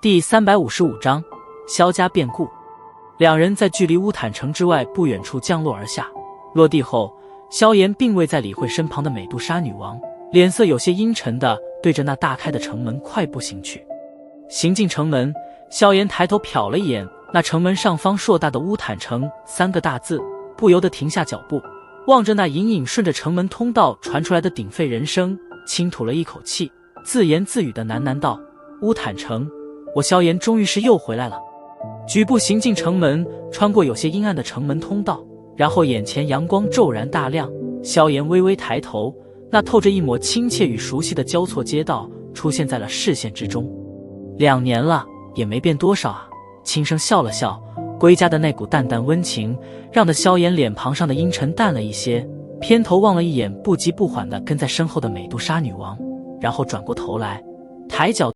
第355章萧家变故。两人在距离乌坦城之外不远处降落而下，落地后，萧炎并未再理会身旁的美杜莎女王，脸色有些阴沉地对着那大开的城门快步行去。行进城门，萧炎抬头瞟了一眼那城门上方硕大的乌坦城3个大字，不由得停下脚步，望着那隐隐顺着城门通道传出来的鼎沸人声，轻吐了一口气，自言自语地喃喃道：乌坦城，我萧炎终于是又回来了。举步行进城门，穿过有些阴暗的城门通道，然后眼前阳光骤然大亮，萧炎微微抬头，那透着一抹亲切与熟悉的交错街道出现在了视线之中。2年了，也没变多少啊，轻声笑了笑，归家的那股淡淡温情让得萧炎脸庞上的阴沉淡了一些，偏头望了一眼不急不缓地跟在身后的美杜莎女王，然后转过头来，抬脚